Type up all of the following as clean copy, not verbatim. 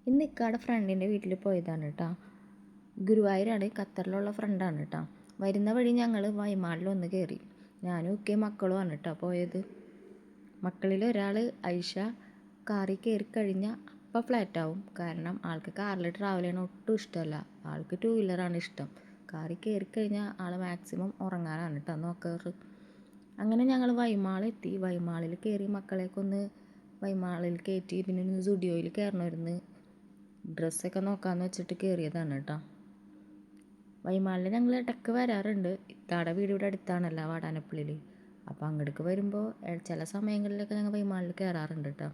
ഇന്ന് ഇക്കാടെ ഫ്രണ്ടിൻ്റെ വീട്ടിൽ പോയതാണ് കേട്ടോ. ഗുരുവായൂരാണ്, ഖത്തറിലുള്ള ഫ്രണ്ടാണ് കേട്ടോ. വരുന്ന വഴി ഞങ്ങൾ വൈമാളിലൊന്ന് കയറി. ഞാനും ഒക്കെ മക്കളുമാണ് കേട്ടോ പോയത്. മക്കളിൽ ഒരാൾ ഐഷ കാറിൽ കയറി കഴിഞ്ഞാൽ അപ്പം ഫ്ലാറ്റാവും. കാരണം ആൾക്ക് കാറിൽ ട്രാവൽ ചെയ്യണ ഒട്ടും ഇഷ്ടമല്ല. ആൾക്ക് 2 വീലറാണ് ഇഷ്ടം. കാറിൽ കയറി കഴിഞ്ഞാൽ ആൾ മാക്സിമം ഉറങ്ങാനാണ് കേട്ടോ നോക്കാറ്. അങ്ങനെ ഞങ്ങൾ വൈമാളെത്തി. വൈമാളിൽ കയറി മക്കളെയൊക്കെ ഒന്ന് വൈമാളിൽ കയറ്റി. പിന്നെ ഒന്ന് സ്റ്റുഡിയോയിൽ കയറണമായിരുന്നു. ഡ്രസ്സൊക്കെ നോക്കാമെന്ന് വെച്ചിട്ട് കയറിയതാണ് കേട്ടോ. വൈമാളിൽ ഞങ്ങൾ ഇടയ്ക്ക് വരാറുണ്ട്. ഇത്താടെ വീട് ഇവിടെ അടുത്താണല്ലോ, വാടാനപ്പള്ളിയിൽ. അപ്പോൾ അങ്ങോട്ടേക്ക് വരുമ്പോൾ ചില സമയങ്ങളിലൊക്കെ ഞങ്ങൾ വൈമാളിൽ കയറാറുണ്ട് കേട്ടോ.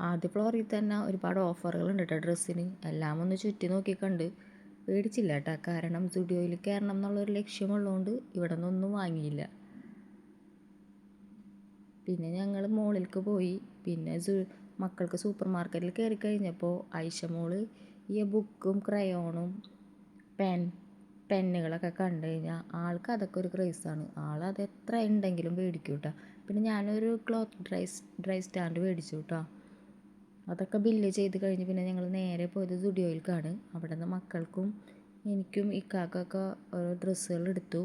ആദ്യ ഫ്ലോറിൽ തന്നെ ഒരുപാട് ഓഫറുകളുണ്ട് കേട്ടോ ഡ്രസ്സിന്. എല്ലാം ഒന്ന് ചുറ്റി നോക്കി കണ്ട് പേടിച്ചില്ല കേട്ടോ. കാരണം സ്റ്റുഡിയോയിൽ കയറണം എന്നുള്ളൊരു ലക്ഷ്യമുള്ളതുകൊണ്ട് ഇവിടെ നിന്നൊന്നും വാങ്ങിയില്ല. പിന്നെ ഞങ്ങൾ മോളിലേക്ക് പോയി. പിന്നെ മക്കൾക്ക് സൂപ്പർ മാർക്കറ്റിൽ കയറി കഴിഞ്ഞപ്പോൾ ഐഷ മോള് ഈ ബുക്കും ക്രയോണും പെന്നുകളൊക്കെ കണ്ടു കഴിഞ്ഞാൽ ആൾക്ക് അതൊക്കെ ഒരു ക്രേസാണ്. ആളത് എത്ര ഉണ്ടെങ്കിലും മേടിക്കും കേട്ടോ. പിന്നെ ഞാനൊരു ക്ലോത്ത് ഡ്രൈ സ്റ്റാൻഡ് മേടിച്ചു കേട്ടോ. അതൊക്കെ ബില്ല് ചെയ്ത് കഴിഞ്ഞ് പിന്നെ ഞങ്ങൾ നേരെ പോയത് സ്റ്റുഡിയോയിലേക്കാണ്. അവിടെ നിന്ന് മക്കൾക്കും എനിക്കും ഇക്കാക്കൊക്കെ ഓരോ ഡ്രസ്സുകൾ എടുത്തു.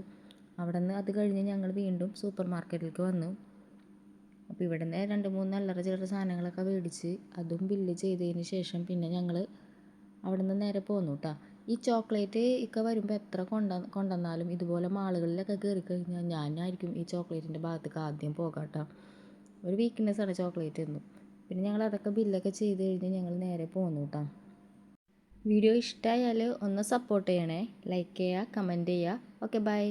അവിടെ നിന്ന് അത് കഴിഞ്ഞ് ഞങ്ങൾ വീണ്ടും സൂപ്പർ മാർക്കറ്റിലേക്ക് വന്നു. അപ്പോൾ ഇവിടെ നിന്ന് 2-3 അല്ലറ ചില്ലറ സാധനങ്ങളൊക്കെ മേടിച്ച് അതും ബില്ല് ചെയ്തതിന് ശേഷം പിന്നെ ഞങ്ങൾ അവിടെ നിന്ന് നേരെ പോന്നു കേട്ടോ. ഈ ചോക്ലേറ്റ് ഒക്കെ വരുമ്പോൾ എത്ര കൊണ്ടുവന്നാലും ഇതുപോലെ മാളുകളിലൊക്കെ കയറി കഴിഞ്ഞാൽ ഞാനായിരിക്കും ഈ ചോക്ലേറ്റിൻ്റെ ഭാഗത്തേക്ക് ആദ്യം പോകാം കേട്ടോ. ഒരു വീക്ക്നെസ്സാണ് ചോക്ലേറ്റ് എന്നും. പിന്നെ ഞങ്ങൾ അതൊക്കെ ബില്ലൊക്കെ ചെയ്ത് കഴിഞ്ഞ് ഞങ്ങൾ നേരെ പോന്നു കേട്ടോ. വീഡിയോ ഇഷ്ടമായാൽ ഒന്ന് സപ്പോർട്ട് ചെയ്യണേ. ലൈക്ക് ചെയ്യുക, കമൻറ്റ് ചെയ്യുക. Okay, by.